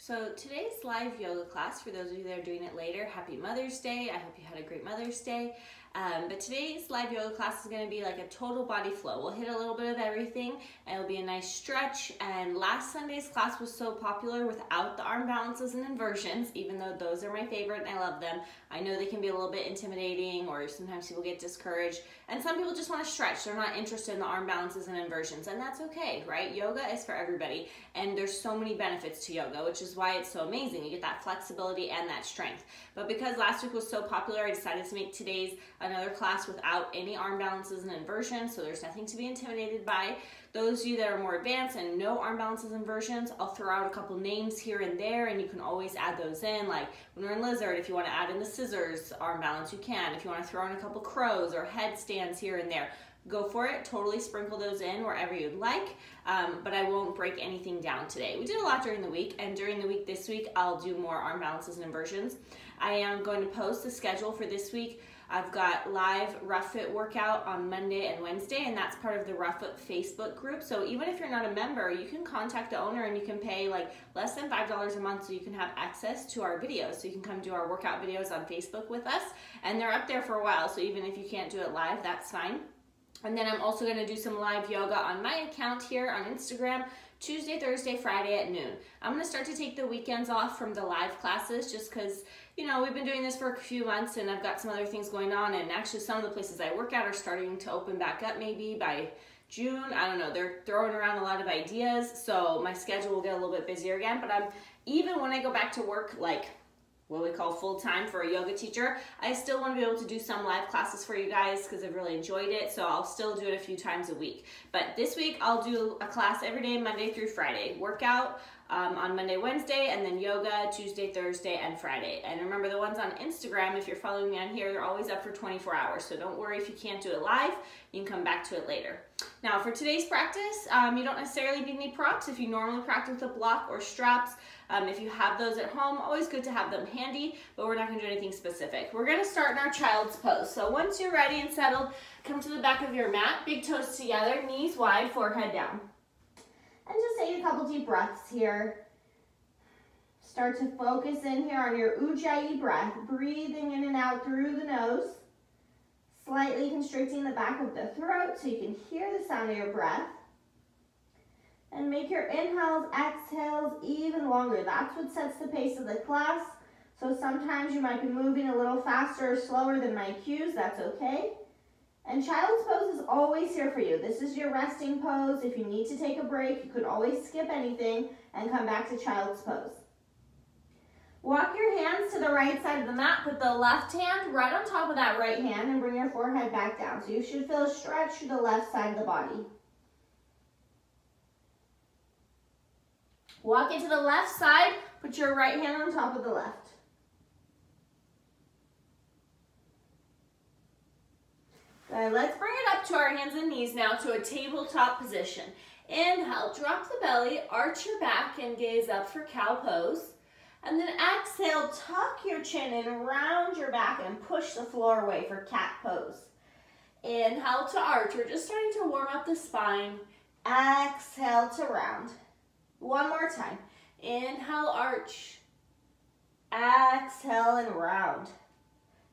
So today's live yoga class, for those of you that are doing it later, happy Mother's Day. I hope you had a great Mother's Day. But today's live yoga class is going to be like a total body flow. We'll hit a little bit of everything and it'll be a nice stretch. And last Sunday's class was so popular without the arm balances and inversions, even though those are my favorite and I love them. I know they can be a little bit intimidating or sometimes people get discouraged. And some people just want to stretch. They're not interested in the arm balances and inversions, and that's okay, right? Yoga is for everybody, and there's so many benefits to yoga, which is why it's so amazing. You get that flexibility and that strength. But because last week was so popular, I decided to make today's another class without any arm balances and inversions, so there's nothing to be intimidated by. Those of you that are more advanced and no arm balances and inversions, I'll throw out a couple names here and there, and you can always add those in. Like when we're in lizard, if you want to add in the scissors arm balance, you can. If you want to throw in a couple crows or headstands here and there, go for it. Totally sprinkle those in wherever you'd like, but I won't break anything down today. We did a lot during the week, and during the week this week, I'll do more arm balances and inversions. I am going to post the schedule for this week. I've got live Rough Fit workout on Monday and Wednesday, and that's part of the Rough Fit Facebook group. So even if you're not a member, you can contact the owner and you can pay like less than $5 a month so you can have access to our videos. So you can come do our workout videos on Facebook with us, and they're up there for a while. So even if you can't do it live, that's fine. And then I'm also going to do some live yoga on my account here on Instagram, Tuesday, Thursday, Friday at noon. I'm going to start to take the weekends off from the live classes just because, you know, we've been doing this for a few months and I've got some other things going on, and actually some of the places I work at are starting to open back up maybe by June. I don't know, they're throwing around a lot of ideas, so my schedule will get a little bit busier again. But even when I go back to work, like what we call full-time for a yoga teacher, I still want to be able to do some live classes for you guys because I've really enjoyed it, so I'll still do it a few times a week. But this week I'll do a class every day, Monday through Friday. Workout on Monday, Wednesday, and then yoga Tuesday, Thursday, and Friday. And remember, the ones on Instagram, if you're following me on here, they're always up for 24 hours, so don't worry if you can't do it live. You can come back to it later. Now for today's practice, you don't necessarily need any props if you normally practice with a block or straps. If you have those at home, always good to have them handy, but we're not going to do anything specific. We're going to start in our child's pose. So once you're ready and settled, come to the back of your mat, big toes together, knees wide, forehead down. And just take a couple deep breaths here. Start to focus in here on your Ujjayi breath, breathing in and out through the nose, slightly constricting the back of the throat so you can hear the sound of your breath. And make your inhales, exhales even longer. That's what sets the pace of the class. So sometimes you might be moving a little faster or slower than my cues. That's okay. And child's pose is always here for you. This is your resting pose. If you need to take a break, you could always skip anything and come back to child's pose. Walk your hands to the right side of the mat. Put the left hand right on top of that right hand and bring your forehead back down. So you should feel a stretch through the left side of the body. Walk into the left side, put your right hand on top of the left. Good, let's bring it up to our hands and knees now to a tabletop position. Inhale, drop the belly, arch your back and gaze up for cow pose. And then exhale, tuck your chin in, round your back and push the floor away for cat pose. Inhale to arch, we're just starting to warm up the spine. Exhale to round. One more time. Inhale, arch. Exhale and round.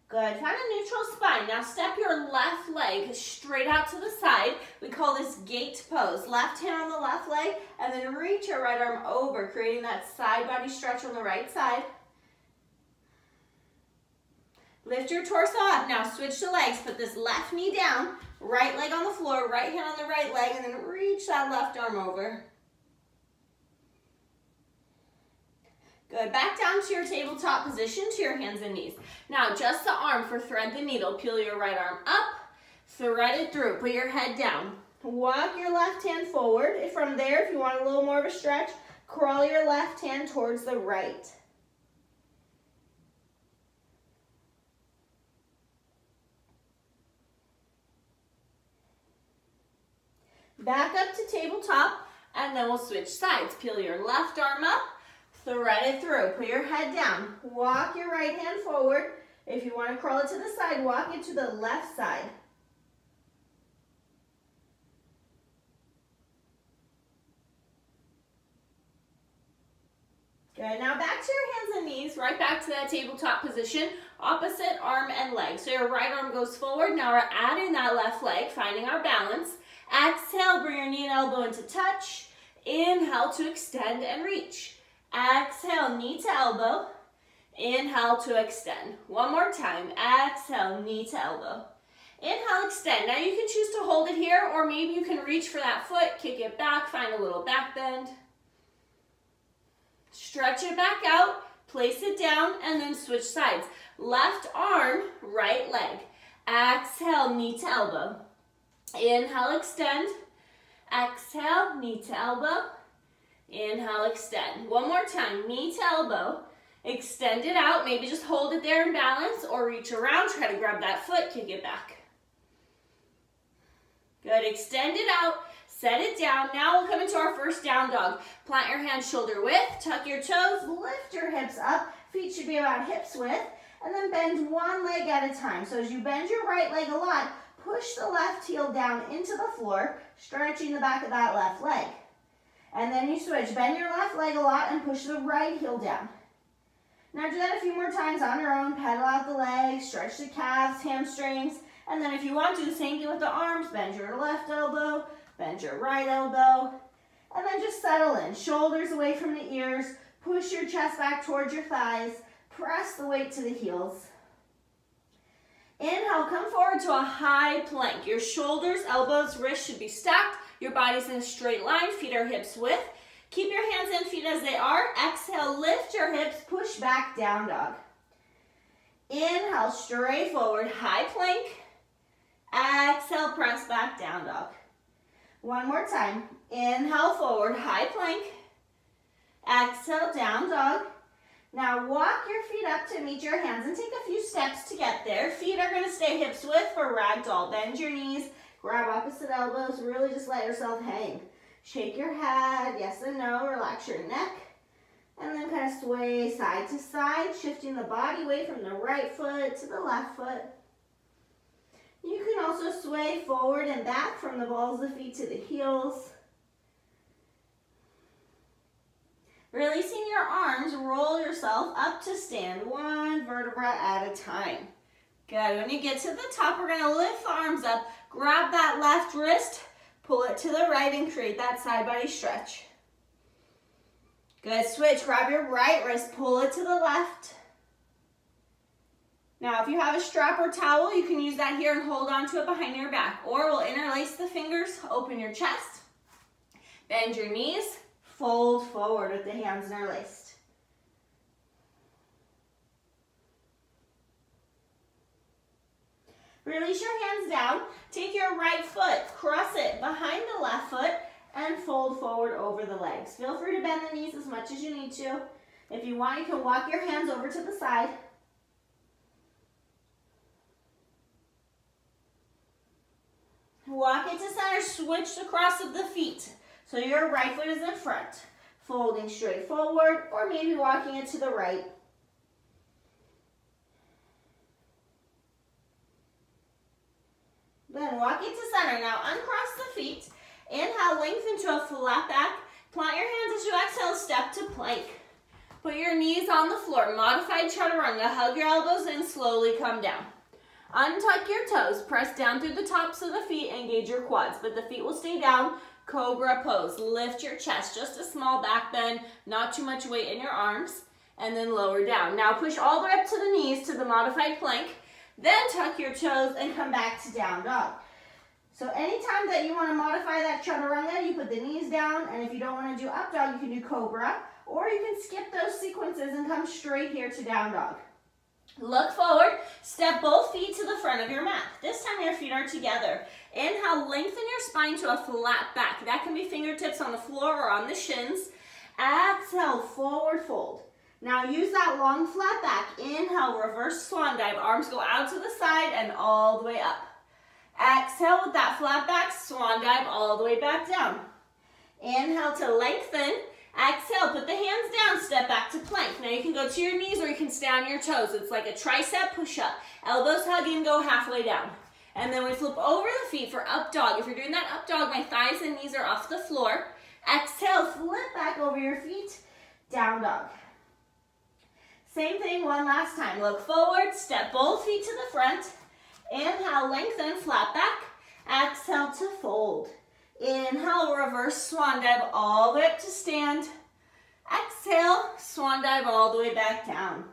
Good. Find a neutral spine. Now step your left leg straight out to the side. We call this gate pose. Left hand on the left leg, and then reach your right arm over, creating that side body stretch on the right side. Lift your torso up. Now switch the legs. Put this left knee down, right leg on the floor, right hand on the right leg, and then reach that left arm over. Good, back down to your tabletop position, to your hands and knees. Now, just the arm for thread the needle. Peel your right arm up, thread it through, put your head down. Walk your left hand forward. From there, if you want a little more of a stretch, crawl your left hand towards the right. Back up to tabletop, and then we'll switch sides. Peel your left arm up, thread it through. Put your head down. Walk your right hand forward. If you want to crawl it to the side, walk it to the left side. Good, now back to your hands and knees, right back to that tabletop position, opposite arm and leg. So your right arm goes forward, now we're adding that left leg, finding our balance. Exhale, bring your knee and elbow into touch. Inhale to extend and reach. Exhale, knee to elbow. Inhale to extend. One more time, exhale, knee to elbow. Inhale, extend. Now you can choose to hold it here, or maybe you can reach for that foot, kick it back, find a little back bend. Stretch it back out, place it down, and then switch sides. Left arm, right leg. Exhale, knee to elbow. Inhale, extend. Exhale, knee to elbow. Inhale, extend. One more time, knee to elbow. Extend it out, maybe just hold it there in balance, or reach around, try to grab that foot, kick it back. Good, extend it out. Set it down. Now we'll come into our first down dog. Plant your hands shoulder width, tuck your toes, lift your hips up. Feet should be about hips width, and then bend one leg at a time. So as you bend your right leg a lot, push the left heel down into the floor, stretching the back of that left leg. And then you switch. Bend your left leg a lot and push the right heel down. Now do that a few more times on your own. Pedal out the legs, stretch the calves, hamstrings, and then if you want to, the same thing with the arms. Bend your left elbow, bend your right elbow, and then just settle in. Shoulders away from the ears. Push your chest back towards your thighs. Press the weight to the heels. Inhale, come forward to a high plank. Your shoulders, elbows, wrists should be stacked. Your body's in a straight line. Feet are hips width. Keep your hands and feet as they are. Exhale, lift your hips, push back, down dog. Inhale, straight forward, high plank. Exhale, press back, down dog. One more time. Inhale, forward, high plank. Exhale, down dog. Now walk your feet up to meet your hands and take a few steps to get there. Feet are going to stay hips width for ragdoll. Bend your knees, grab opposite elbows, really just let yourself hang. Shake your head, yes and no, relax your neck, and then kind of sway side to side, shifting the body weight from the right foot to the left foot. You can also sway forward and back from the balls of the feet to the heels. Releasing your arms, roll yourself up to stand, one vertebra at a time. Good, when you get to the top, we're gonna lift the arms up, grab that left wrist, pull it to the right and create that side body stretch. Good, switch, grab your right wrist, pull it to the left. Now, if you have a strap or towel, you can use that here and hold on to it behind your back. Or we'll interlace the fingers, open your chest, bend your knees, fold forward with the hands interlaced. Release your hands down. Take your right foot, cross it behind the left foot, and fold forward over the legs. Feel free to bend the knees as much as you need to. If you want, you can walk your hands over to the side. Walk it to center, switch the cross of the feet. So your right foot is in front. Folding straight forward, or maybe walking it to the right. Then walk it to center. Now uncross the feet. Inhale, lengthen to a flat back. Plant your hands as you exhale, step to plank. Put your knees on the floor. Modified chaturanga. Hug your elbows in, slowly come down. Untuck your toes. Press down through the tops of the feet. Engage your quads, but the feet will stay down. Cobra pose. Lift your chest. Just a small back bend. Not too much weight in your arms. And then lower down. Now push all the way up to the knees to the modified plank. Then tuck your toes and come back to down dog. So anytime that you want to modify that chaturanga, you put the knees down, and if you don't want to do up dog, you can do cobra, or you can skip those sequences and come straight here to down dog. Look forward, step both feet to the front of your mat. This time your feet are together. Inhale, lengthen your spine to a flat back. That can be fingertips on the floor or on the shins. Exhale, forward fold. Now use that long flat back. Inhale, reverse swan dive. Arms go out to the side and all the way up. Exhale with that flat back, swan dive all the way back down. Inhale to lengthen. Exhale, put the hands down, step back to plank. Now you can go to your knees or you can stay on your toes. It's like a tricep push-up. Elbows hug in, go halfway down. And then we flip over the feet for up dog. If you're doing that up dog, my thighs and knees are off the floor. Exhale, flip back over your feet, down dog. Same thing one last time. Look forward, step both feet to the front. Inhale, lengthen, flat back. Exhale to fold. Inhale, reverse swan dive all the way up to stand. Exhale, swan dive all the way back down.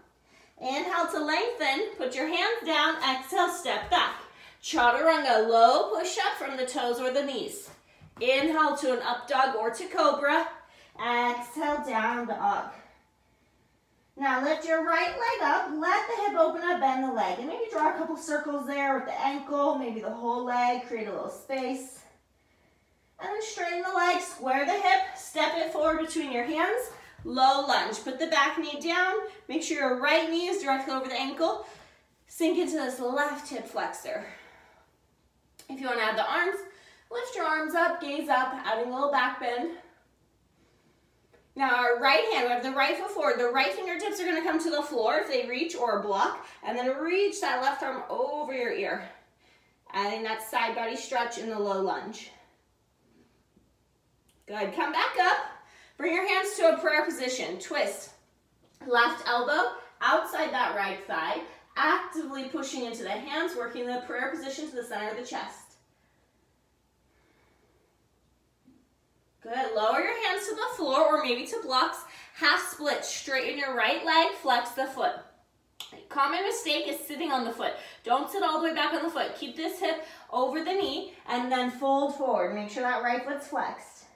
Inhale to lengthen, put your hands down, exhale, step back. Chaturanga, low push up from the toes or the knees. Inhale to an up dog or to cobra. Exhale, down dog. Now lift your right leg up, let the hip open up, bend the leg. And maybe draw a couple circles there with the ankle, maybe the whole leg, create a little space. And then straighten the leg, square the hip, step it forward between your hands. Low lunge, put the back knee down, make sure your right knee is directly over the ankle. Sink into this left hip flexor. If you want to add the arms, lift your arms up, gaze up, adding a little back bend. Now our right hand, we have the right foot forward. The right fingertips are going to come to the floor if they reach or block. And then reach that left arm over your ear. Adding that side body stretch in the low lunge. Good. Come back up. Bring your hands to a prayer position. Twist. Left elbow outside that right thigh. Actively pushing into the hands, working the prayer position to the center of the chest. Good. Lower your hands to the floor or maybe to blocks. Half split. Straighten your right leg. Flex the foot. Common mistake is sitting on the foot. Don't sit all the way back on the foot. Keep this hip over the knee and then fold forward. Make sure that right foot's flexed.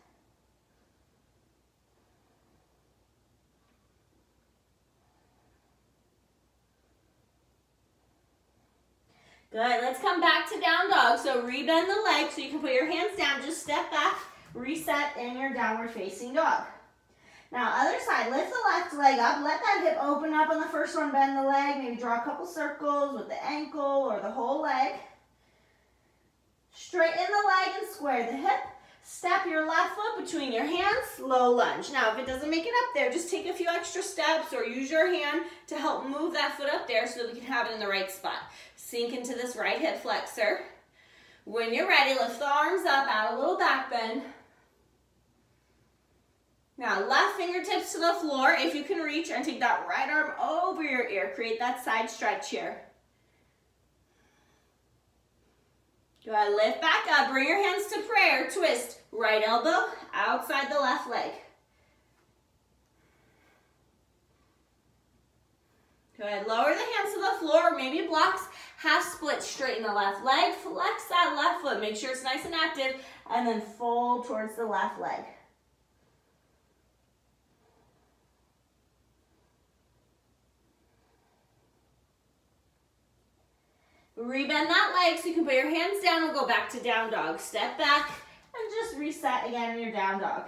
Good. Let's come back to down dog. So rebend the leg so you can put your hands down. Just step back, reset in your downward facing dog. Now other side, lift the left leg up. Let that hip open up on the first one. Bend the leg. Maybe draw a couple circles with the ankle or the whole leg. Straighten the leg and square the hip. Step your left foot between your hands. Low lunge. Now if it doesn't make it up there, just take a few extra steps or use your hand to help move that foot up there so that we can have it in the right spot. Sink into this right hip flexor. When you're ready, lift the arms up, add a little back bend. Now left fingertips to the floor if you can reach, and take that right arm over your ear. Create that side stretch here. Go ahead, lift back up, bring your hands to prayer, twist. Right elbow outside the left leg. Go ahead, lower the hands to the floor or maybe blocks. Half split, straighten the left leg, flex that left foot. Make sure it's nice and active, and then fold towards the left leg. Rebend that leg so you can put your hands down and go back to down dog. Step back and just reset again in your down dog.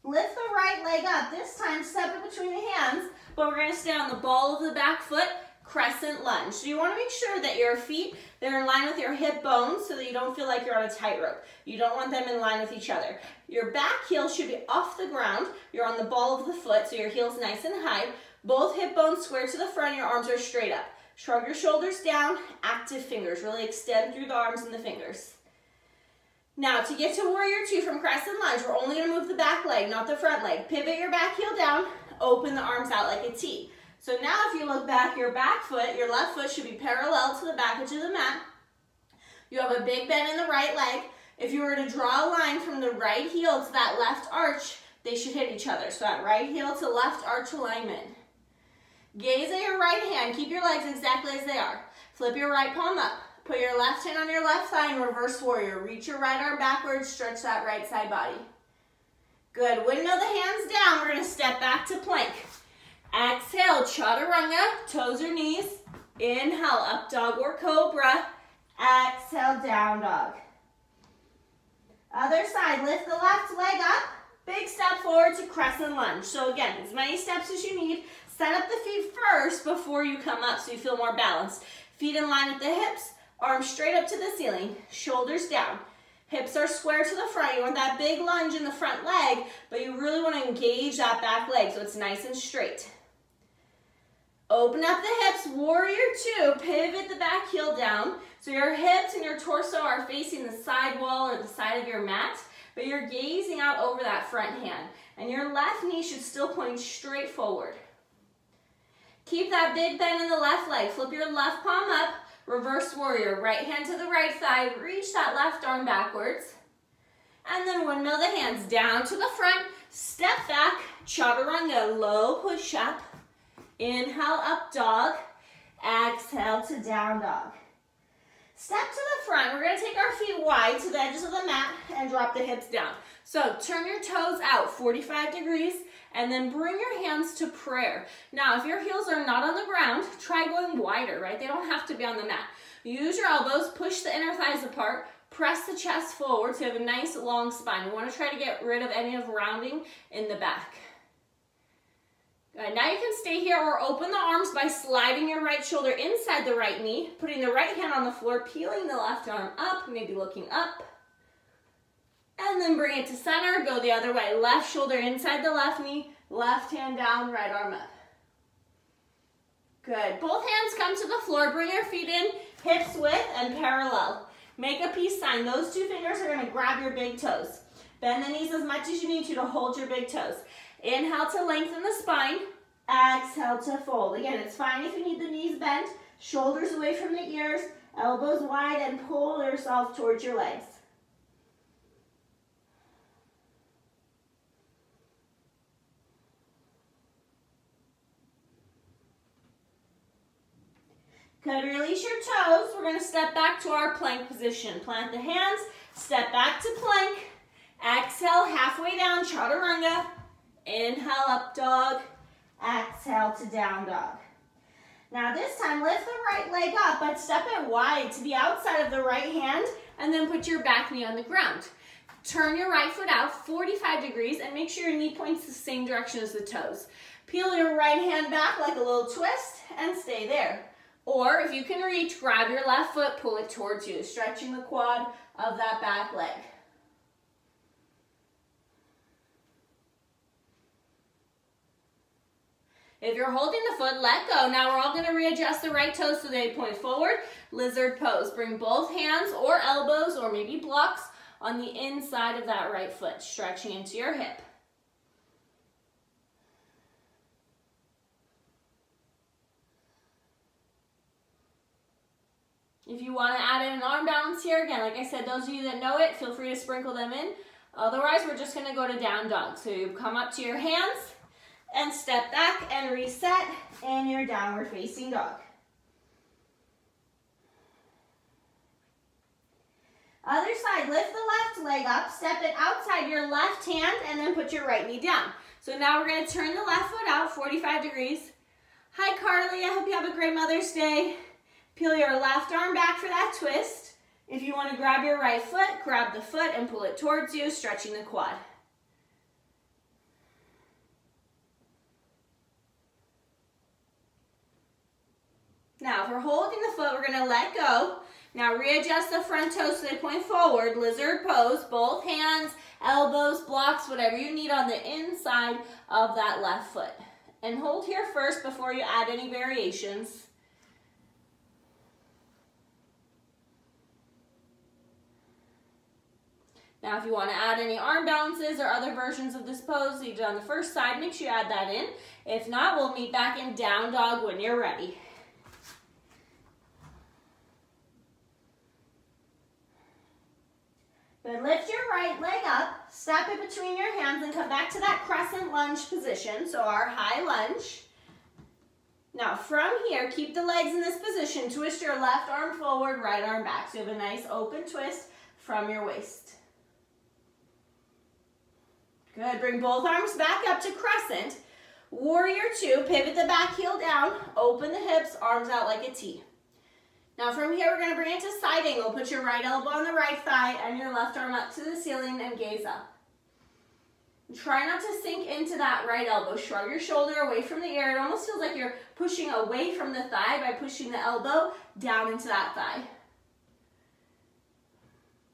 Lift the right leg up. This time, step it between the hands, but we're going to stay on the ball of the back foot, crescent lunge. So you want to make sure that your feet, they're in line with your hip bones so that you don't feel like you're on a tightrope. You don't want them in line with each other. Your back heel should be off the ground. You're on the ball of the foot, so your heel's nice and high. Both hip bones square to the front, your arms are straight up. Shrug your shoulders down, active fingers. Really extend through the arms and the fingers. Now, to get to warrior two from crescent lunge, we're only going to move the back leg, not the front leg. Pivot your back heel down, open the arms out like a T. So now if you look back, your back foot, your left foot should be parallel to the back edge of the mat. You have a big bend in the right leg. If you were to draw a line from the right heel to that left arch, they should hit each other. So that right heel to left arch alignment. Gaze at your right hand. Keep your legs exactly as they are. Flip your right palm up. Put your left hand on your left thigh and reverse warrior. Reach your right arm backwards, stretch that right side body. Good. Window the hands down. We're going to step back to plank. Exhale, chaturanga, toes or knees. Inhale, up dog or cobra. Exhale, down dog. Other side, lift the left leg up. Big step forward to crescent lunge. So again, as many steps as you need. Set up the feet first before you come up so you feel more balanced. Feet in line with the hips. Arms straight up to the ceiling, shoulders down. Hips are square to the front. You want that big lunge in the front leg, but you really want to engage that back leg so it's nice and straight. Open up the hips, warrior two. Pivot the back heel down. So your hips and your torso are facing the side wall or the side of your mat. but you're gazing out over that front hand. And your left knee should still point straight forward. Keep that big bend in the left leg. Flip your left palm up, reverse warrior. Right hand to the right thigh, reach that left arm backwards. And then windmill the hands down to the front, step back, chaturanga, low push up. Inhale, up dog. Exhale to down dog. Step to the front. We're going to take our feet wide to the edges of the mat and drop the hips down. So turn your toes out 45 degrees and then bring your hands to prayer. Now, if your heels are not on the ground, try going wider, right? They don't have to be on the mat. Use your elbows, push the inner thighs apart, press the chest forward so you have a nice long spine. We want to try to get rid of any of rounding in the back. Good. Now you can stay here or open the arms by sliding your right shoulder inside the right knee, putting the right hand on the floor, peeling the left arm up, maybe looking up. And then bring it to center, go the other way. Left shoulder inside the left knee, left hand down, right arm up. Good. Both hands come to the floor, bring your feet in, hips width and parallel. Make a peace sign. Those two fingers are going to grab your big toes. Bend the knees as much as you need to hold your big toes. Inhale to lengthen the spine. Exhale to fold. Again, it's fine if you need the knees bent, shoulders away from the ears, elbows wide, and pull yourself towards your legs. Good. Release your toes. We're going to step back to our plank position. Plant the hands, step back to plank. Exhale, halfway down, chaturanga. Inhale, up dog. Exhale to down dog. Now this time, lift the right leg up, but step it wide to the outside of the right hand, and then put your back knee on the ground. Turn your right foot out 45 degrees, and make sure your knee points the same direction as the toes. Peel your right hand back like a little twist, and stay there. Or if you can reach, grab your left foot, pull it towards you, stretching the quad of that back leg. If you're holding the foot, let go. Now we're all going to readjust the right toes so they point forward. Lizard pose. Bring both hands or elbows or maybe blocks on the inside of that right foot, stretching into your hip. If you want to add in an arm balance here, again, like I said, those of you that know it, feel free to sprinkle them in. Otherwise, we're just going to go to down dog. So you come up to your hands and step back and reset in your downward facing dog. Other side, lift the left leg up, step it outside your left hand, and then put your right knee down. So now we're going to turn the left foot out 45 degrees. Hi, Carly. I hope you have a great Mother's Day. Peel your left arm back for that twist. If you want to grab your right foot, grab the foot and pull it towards you, stretching the quad. Now, if we're holding the foot, we're going to let go. Now, readjust the front toes so they point forward. Lizard pose, both hands, elbows, blocks, whatever you need on the inside of that left foot. And hold here first before you add any variations. Now, if you want to add any arm balances or other versions of this pose that you did on the first side, make sure you add that in. If not, we'll meet back in down dog when you're ready. Good. Lift your right leg up, step it between your hands, and come back to that crescent lunge position, so our high lunge. Now, from here, keep the legs in this position. Twist your left arm forward, right arm back. So you have a nice open twist from your waist. Good. Bring both arms back up to crescent. Warrior two. Pivot the back heel down. Open the hips. Arms out like a T. Now from here, we're going to bring it to side angle. Put your right elbow on the right thigh and your left arm up to the ceiling and gaze up. Try not to sink into that right elbow. Shrug your shoulder away from the ear. It almost feels like you're pushing away from the thigh by pushing the elbow down into that thigh.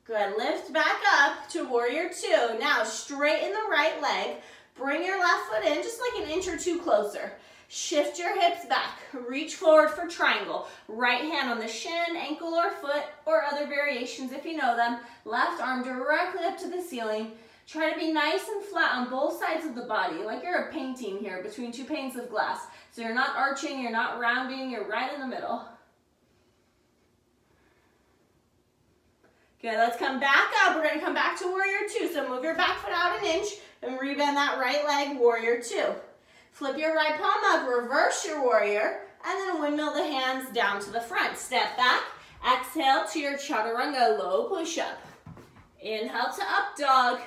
Good. Lift back up to warrior two. Now straighten the right leg. Bring your left foot in just like an inch or two closer. Shift your hips back. Reach forward for triangle. Right hand on the shin, ankle, or foot, or other variations if you know them. Left arm directly up to the ceiling. Try to be nice and flat on both sides of the body, like you're a painting here between two panes of glass. So you're not arching, you're not rounding, you're right in the middle. Good, let's come back up. We're gonna come back to warrior two. So move your back foot out an inch and rebend that right leg, warrior two. Flip your right palm up, reverse your warrior, and then windmill the hands down to the front. Step back, exhale to your chaturanga, low push-up. Inhale to up dog.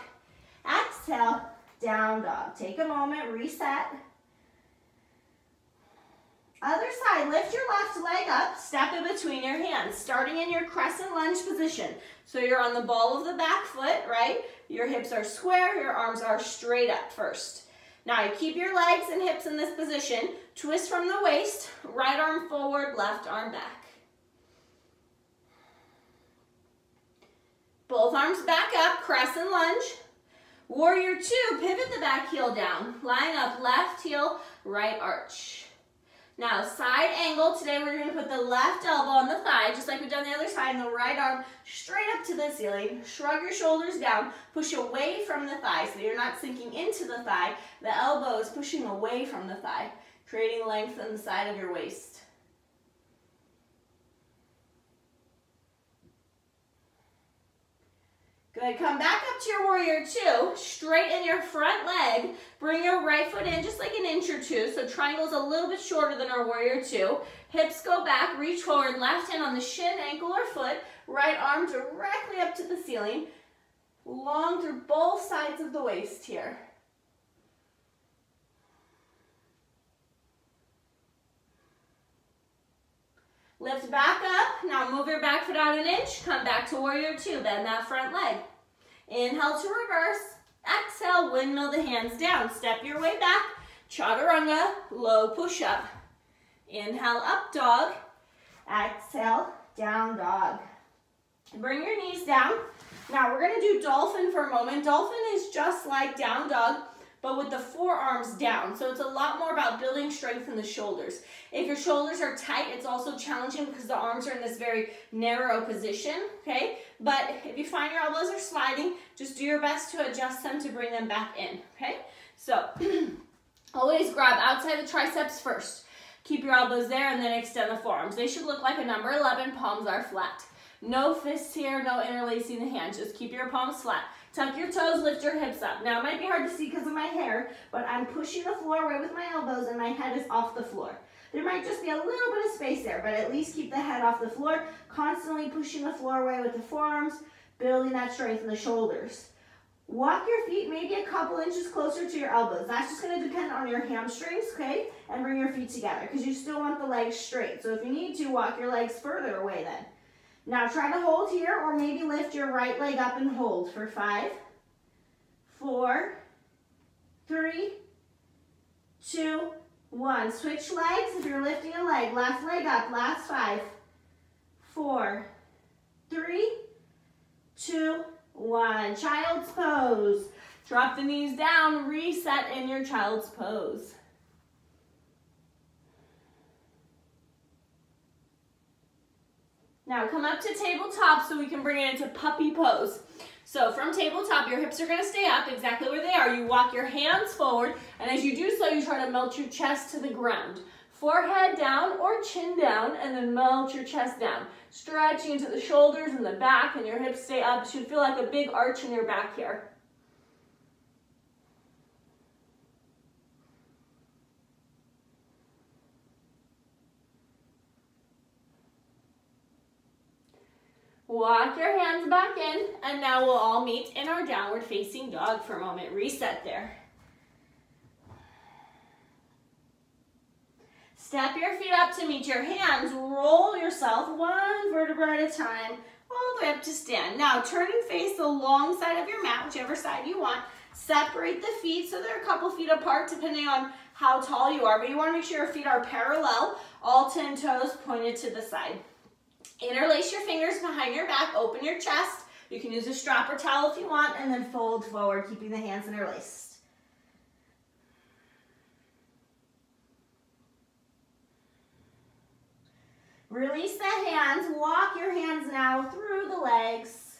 Exhale, down dog. Take a moment, reset. Other side, lift your left leg up, step in between your hands, starting in your crescent lunge position. So you're on the ball of the back foot, right? Your hips are square, your arms are straight up first. Now you keep your legs and hips in this position. Twist from the waist, right arm forward, left arm back. Both arms back up, crescent lunge. Warrior two, pivot the back heel down. Line up, left heel, right arch. Now, side angle. Today we're going to put the left elbow on the thigh, just like we've done the other side, and the right arm straight up to the ceiling. Shrug your shoulders down. Push away from the thigh so you're not sinking into the thigh. The elbow is pushing away from the thigh, creating length on the side of your waist. Good, come back up to your warrior two, straighten your front leg, bring your right foot in just like an inch or two, so triangle's a little bit shorter than our warrior two. Hips go back, reach forward, left hand on the shin, ankle, or foot, right arm directly up to the ceiling, long through both sides of the waist here. Lift back up. Now move your back foot out an inch. Come back to warrior two. Bend that front leg. Inhale to reverse. Exhale, windmill the hands down. Step your way back. Chaturanga, low push-up. Inhale, up dog. Exhale, down dog. Bring your knees down. Now we're going to do dolphin for a moment. Dolphin is just like down dog, but with the forearms down. So it's a lot more about building strength in the shoulders. If your shoulders are tight, it's also challenging because the arms are in this very narrow position, okay? But if you find your elbows are sliding, just do your best to adjust them to bring them back in, okay? So always grab outside the triceps first. Keep your elbows there and then extend the forearms. They should look like a number 11, palms are flat. No fists here, no interlacing the hands. Just keep your palms flat. Tuck your toes, lift your hips up. Now it might be hard to see because of my hair, but I'm pushing the floor away with my elbows and my head is off the floor. There might just be a little bit of space there, but at least keep the head off the floor, constantly pushing the floor away with the forearms, building that strength in the shoulders. Walk your feet maybe a couple inches closer to your elbows. That's just going to depend on your hamstrings, okay? And bring your feet together because you still want the legs straight. So if you need to, walk your legs further away then. Now try to hold here or maybe lift your right leg up and hold for 5, 4, 3, 2, 1. Switch legs if you're lifting a leg. Left leg up. Last 5, 4, 3, 2, 1. Child's pose. Drop the knees down. Reset in your child's pose. Now come up to tabletop so we can bring it into puppy pose. So from tabletop, your hips are going to stay up exactly where they are. You walk your hands forward, and as you do so, you try to melt your chest to the ground. Forehead down or chin down, and then melt your chest down. Stretching into the shoulders and the back, and your hips stay up. It should feel like a big arch in your back here. Walk your hands back in, and now we'll all meet in our downward facing dog for a moment. Reset there. Step your feet up to meet your hands. Roll yourself one vertebra at a time, all the way up to stand. Now, turn and face the long side of your mat, whichever side you want. Separate the feet so they're a couple feet apart depending on how tall you are, but you want to make sure your feet are parallel, all 10 toes pointed to the side. Interlace your fingers behind your back, open your chest. You can use a strap or towel if you want, and then fold forward, keeping the hands interlaced. Release the hands. Walk your hands now through the legs.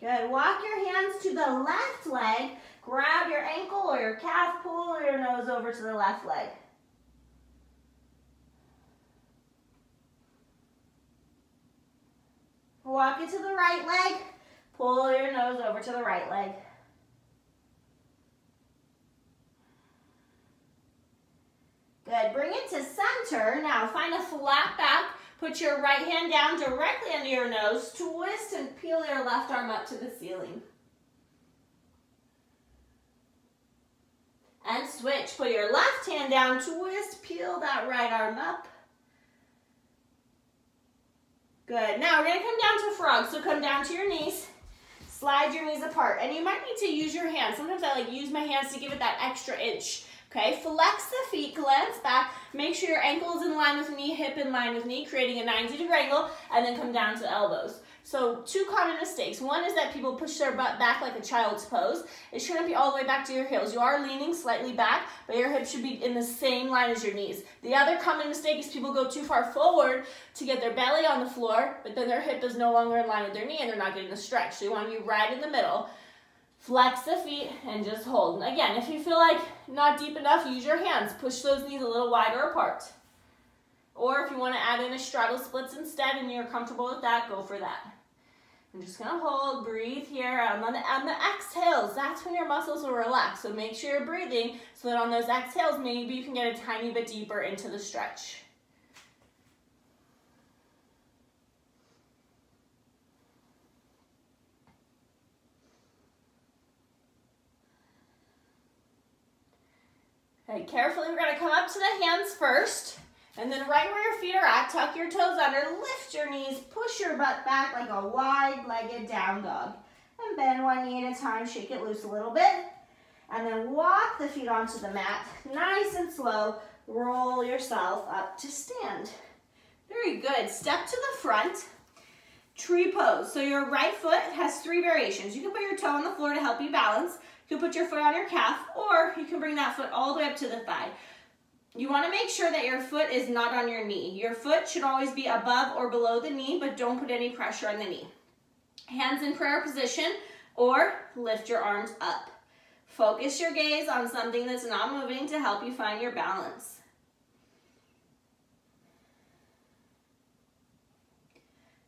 Good. Walk your hands to the left leg. Grab your ankle or your calf. Pull your nose over to the left leg. Walk it to the right leg. Pull your nose over to the right leg. Good. Bring it to center. Now find a flat back. Put your right hand down directly under your nose. Twist and peel your left arm up to the ceiling. And switch. Put your left hand down. Twist. Peel that right arm up. Good. Now we're going to come down to frog. So come down to your knees. Slide your knees apart. And you might need to use your hands. Sometimes I use my hands to give it that extra inch. Okay, flex the feet, glance back. Make sure your ankle is in line with knee, hip in line with knee, creating a 90-degree angle, and then come down to elbows. So 2 common mistakes. One is that people push their butt back like a child's pose. It shouldn't be all the way back to your heels. You are leaning slightly back, but your hips should be in the same line as your knees. The other common mistake is people go too far forward to get their belly on the floor, but then their hip is no longer in line with their knee and they're not getting the stretch. So you want to be right in the middle. Flex the feet and just hold. And again, if you feel like not deep enough, use your hands. Push those knees a little wider apart. Or if you want to add in a straddle splits instead and you're comfortable with that, go for that. I'm just going to hold, breathe here. On the exhales, that's when your muscles will relax. So make sure you're breathing so that on those exhales, maybe you can get a tiny bit deeper into the stretch. Okay, carefully, we're going to come up to the hands first. And then right where your feet are at, tuck your toes under, lift your knees, push your butt back like a wide-legged down dog. And bend one knee at a time, shake it loose a little bit. And then walk the feet onto the mat, nice and slow. Roll yourself up to stand. Very good. Step to the front. Tree pose. So your right foot has 3 variations. You can put your toe on the floor to help you balance. You can put your foot on your calf, or you can bring that foot all the way up to the thigh. You want to make sure that your foot is not on your knee. Your foot should always be above or below the knee, but don't put any pressure on the knee. Hands in prayer position, or lift your arms up. Focus your gaze on something that's not moving to help you find your balance.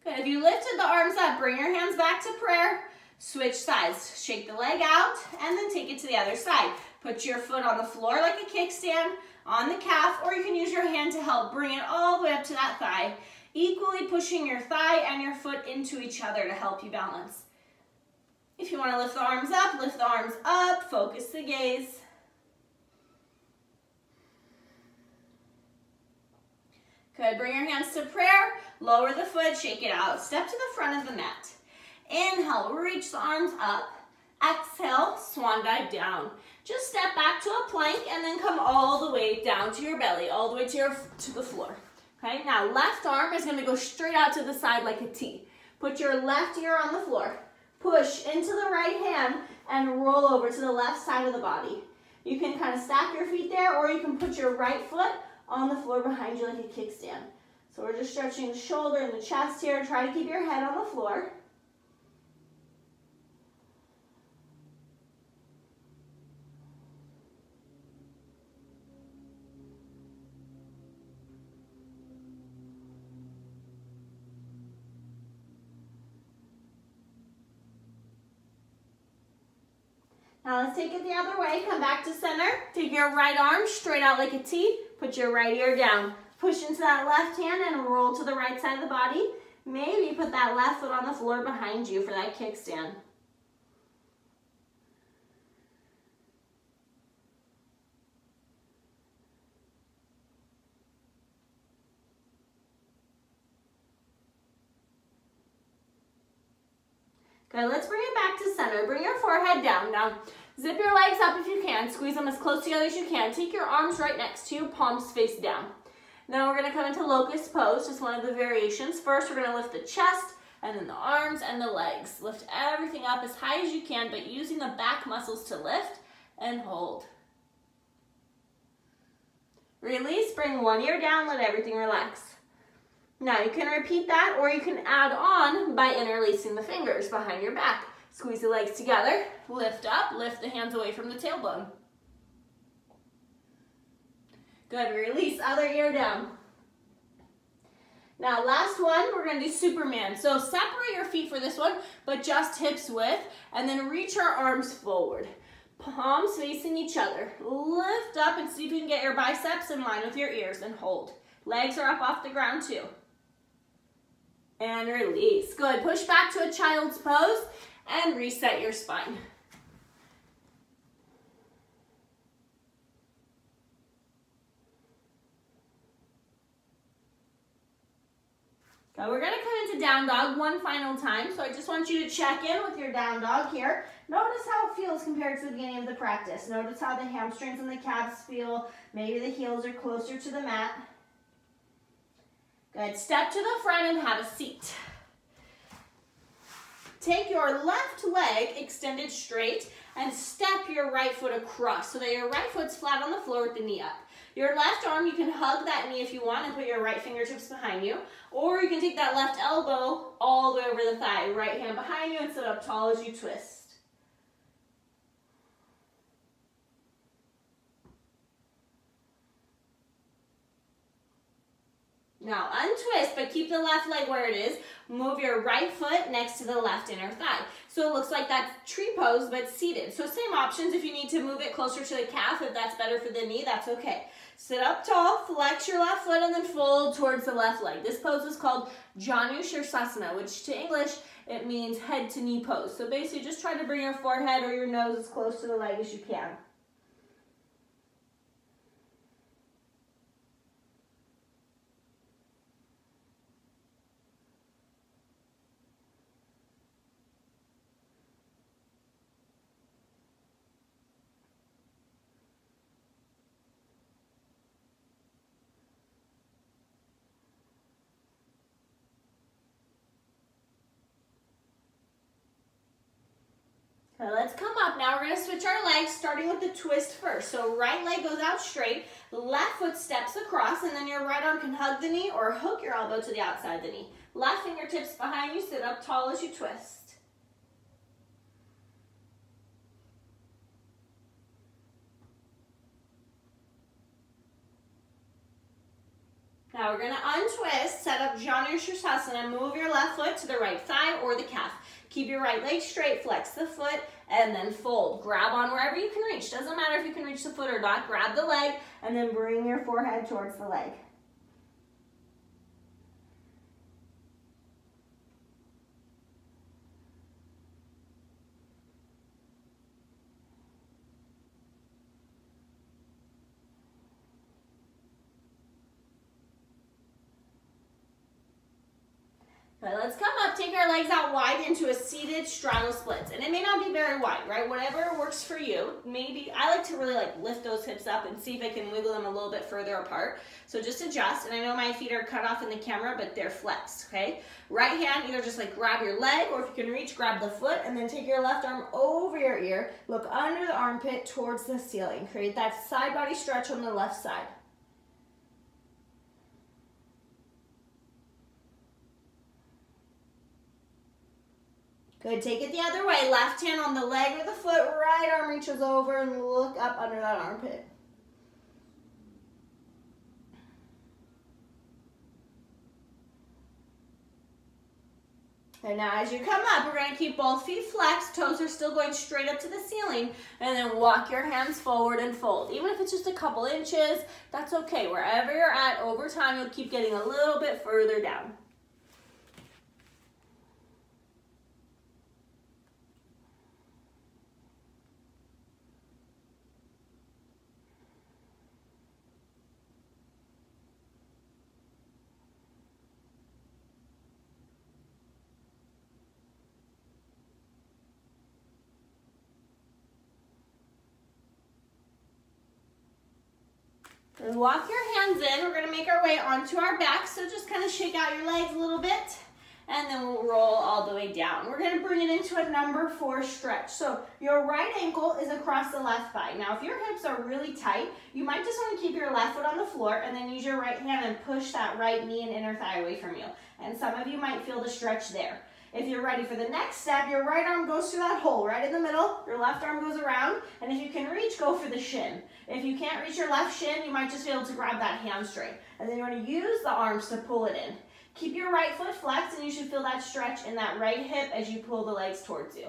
Good. If you lifted the arms up, bring your hands back to prayer. Switch sides. Shake the leg out and then take it to the other side. Put your foot on the floor like a kickstand, on the calf, or you can use your hand to help bring it all the way up to that thigh, equally pushing your thigh and your foot into each other to help you balance. If you want to lift the arms up, focus the gaze. Good, bring your hands to prayer, lower the foot, shake it out. Step to the front of the mat. Inhale, reach the arms up. Exhale, swan dive down. Just step back to a plank and then come all the way down to your belly, all the way to the floor. Okay, now left arm is going to go straight out to the side like a T. Put your left ear on the floor. Push into the right hand and roll over to the left side of the body. You can kind of stack your feet there, or you can put your right foot on the floor behind you like a kickstand. So we're just stretching the shoulder and the chest here. Try to keep your head on the floor. Now let's take it the other way. Come back to center. Take your right arm straight out like a T. Put your right ear down. Push into that left hand and roll to the right side of the body. Maybe put that left foot on the floor behind you for that kickstand. Good, let's bring it back to center. Bring your forehead down. Now, zip your legs up if you can. Squeeze them as close together as you can. Take your arms right next to you, palms face down. Now we're going to come into locust pose, just one of the variations. First, we're going to lift the chest, and then the arms and the legs. Lift everything up as high as you can, but using the back muscles to lift and hold. Release, bring one ear down, let everything relax. Now you can repeat that, or you can add on by interlacing the fingers behind your back. Squeeze the legs together, lift up, lift the hands away from the tailbone. Good, release, other ear down. Now last one, we're gonna do Superman. So separate your feet for this one, but just hips width, and then reach our arms forward. Palms facing each other. Lift up and see if you can get your biceps in line with your ears and hold. Legs are up off the ground too. And release. Good, push back to a child's pose and reset your spine. So we're gonna come into down dog one final time. So I just want you to check in with your down dog here. Notice how it feels compared to the beginning of the practice. Notice how the hamstrings and the calves feel. Maybe the heels are closer to the mat. Good, step to the front and have a seat. Take your left leg extended straight and step your right foot across so that your right foot's flat on the floor with the knee up. Your left arm, you can hug that knee if you want and put your right fingertips behind you, or you can take that left elbow all the way over the thigh, right hand behind you and sit up tall as you twist. Now untwist, but keep the left leg where it is. Move your right foot next to the left inner thigh. So it looks like that tree pose, but seated. So same options. If you need to move it closer to the calf, if that's better for the knee, that's okay. Sit up tall, flex your left foot, and then fold towards the left leg. This pose is called Janu Sirsasana, which to English, it means head to knee pose. So basically just try to bring your forehead or your nose as close to the leg as you can. Okay, let's come up. Now we're going to switch our legs, starting with the twist first. So right leg goes out straight, left foot steps across, and then your right arm can hug the knee or hook your elbow to the outside of the knee. Left fingertips behind you, sit up tall as you twist. Now we're going to untwist, set up Janu Sirsasana, move your left foot to the right thigh or the calf. Keep your right leg straight, flex the foot, and then fold. Grab on wherever you can reach. Doesn't matter if you can reach the foot or not. Grab the leg, and then bring your forehead towards the leg. Okay, let's come up, take our legs out wide into a seated straddle splits. And it may not be very wide, right? Whatever works for you. Maybe, I like to really lift those hips up and see if I can wiggle them a little bit further apart. So just adjust, and I know my feet are cut off in the camera, but they're flexed, okay? Right hand, either just grab your leg, or if you can reach, grab the foot, and then take your left arm over your ear. Look under the armpit towards the ceiling. Create that side body stretch on the left side. Good, take it the other way. Left hand on the leg or the foot, right arm reaches over and look up under that armpit. And now as you come up, we're going to keep both feet flexed, toes are still going straight up to the ceiling, and then walk your hands forward and fold. Even if it's just a couple inches, that's okay. Wherever you're at, over time, you'll keep getting a little bit further down. And walk your hands in. We're going to make our way onto our back. So just kind of shake out your legs a little bit. and then we'll roll all the way down. We're gonna bring it into a number 4 stretch. So your right ankle is across the left thigh. Now if your hips are really tight, you might just wanna keep your left foot on the floor and then use your right hand and push that right knee and inner thigh away from you. And some of you might feel the stretch there. If you're ready for the next step, your right arm goes through that hole right in the middle, your left arm goes around, and if you can reach, go for the shin. If you can't reach your left shin, you might just be able to grab that hamstring. And then you want to use the arms to pull it in. Keep your right foot flexed, and you should feel that stretch in that right hip as you pull the legs towards you.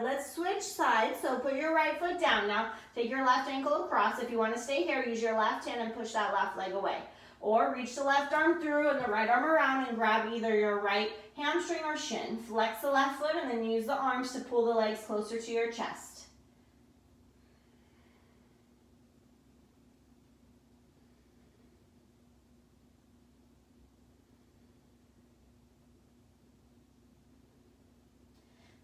Let's switch sides. So put your right foot down now. Take your left ankle across. If you want to stay here, use your left hand and push that left leg away. Or reach the left arm through and the right arm around and grab either your right hamstring or shin. Flex the left foot and then use the arms to pull the legs closer to your chest.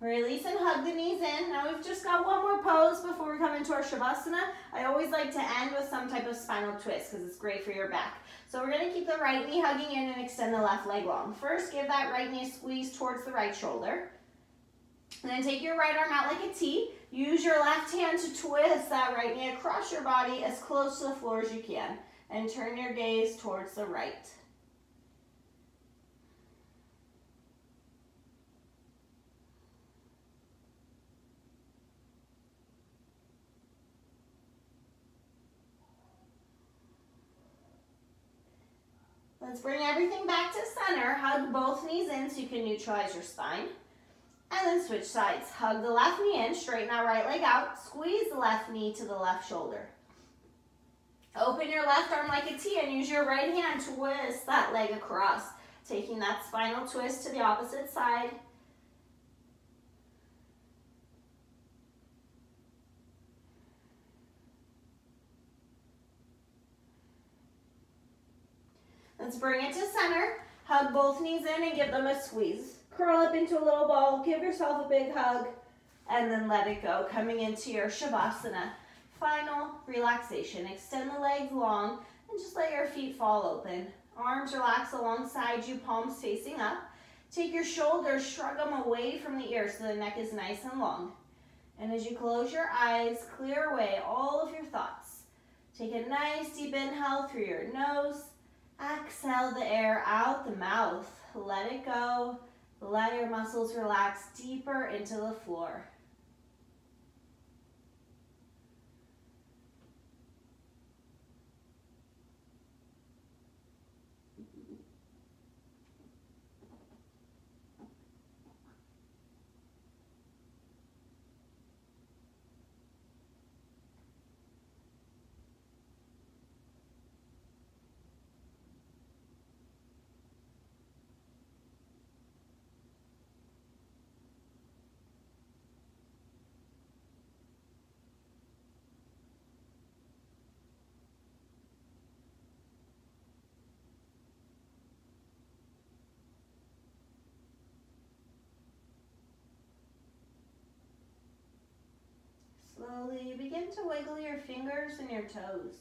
Release and hug the knees in. Now we've just got one more pose before we come into our Shavasana. I always like to end with some type of spinal twist because it's great for your back. So we're going to keep the right knee hugging in and extend the left leg long. First, give that right knee a squeeze towards the right shoulder. And then take your right arm out like a T. Use your left hand to twist that right knee across your body as close to the floor as you can. And turn your gaze towards the right. Let's bring everything back to center. Hug both knees in so you can neutralize your spine. And then switch sides. Hug the left knee in, straighten that right leg out. Squeeze the left knee to the left shoulder. Open your left arm like a T and use your right hand to twist that leg across, taking that spinal twist to the opposite side. Let's bring it to center. Hug both knees in and give them a squeeze. Curl up into a little ball. Give yourself a big hug and then let it go. Coming into your Shavasana. Final relaxation. Extend the legs long and just let your feet fall open. Arms relax alongside you, palms facing up. Take your shoulders, shrug them away from the ears so the neck is nice and long. And as you close your eyes, clear away all of your thoughts. Take a nice deep inhale through your nose. Exhale the air out the mouth. Let it go. Let your muscles relax deeper into the floor. Slowly begin to wiggle your fingers and your toes.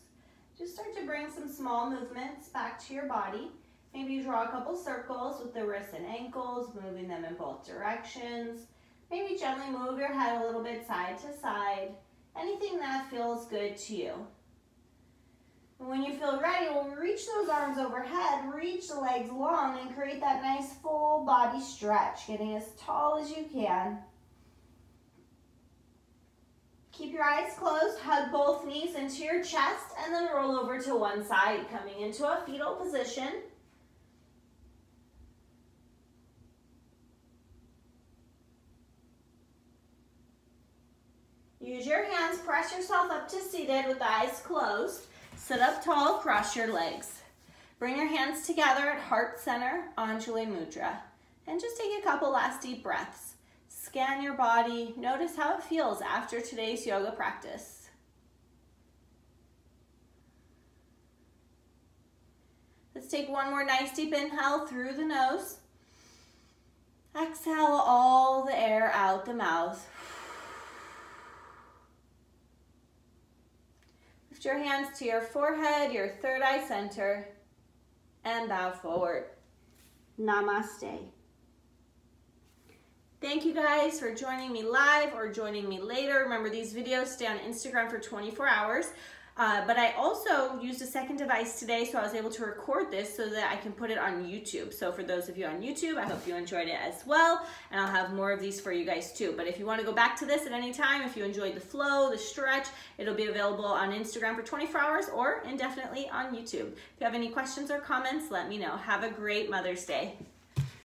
Just start to bring some small movements back to your body. Maybe draw a couple circles with the wrists and ankles, moving them in both directions. Maybe gently move your head a little bit side to side. Anything that feels good to you. And when you feel ready, we'll reach those arms overhead, reach the legs long, and create that nice full body stretch, getting as tall as you can. Keep your eyes closed, hug both knees into your chest, and then roll over to one side, coming into a fetal position. Use your hands, press yourself up to seated with the eyes closed. Sit up tall, cross your legs. Bring your hands together at heart center, Anjali Mudra. And just take a couple last deep breaths. Scan your body. Notice how it feels after today's yoga practice. take one more nice deep inhale through the nose. Exhale all the air out the mouth. Lift your hands to your forehead, your third eye center, and bow forward. Namaste. Thank you guys for joining me live or joining me later. Remember, these videos stay on Instagram for 24 hours. But I also used a second device today, so I was able to record this so that I can put it on YouTube. So for those of you on YouTube, I hope you enjoyed it as well, and I'll have more of these for you guys too. But if you want to go back to this at any time, if you enjoyed the flow, the stretch, it'll be available on Instagram for 24 hours or indefinitely on YouTube. If you have any questions or comments, let me know. Have a great Mother's Day.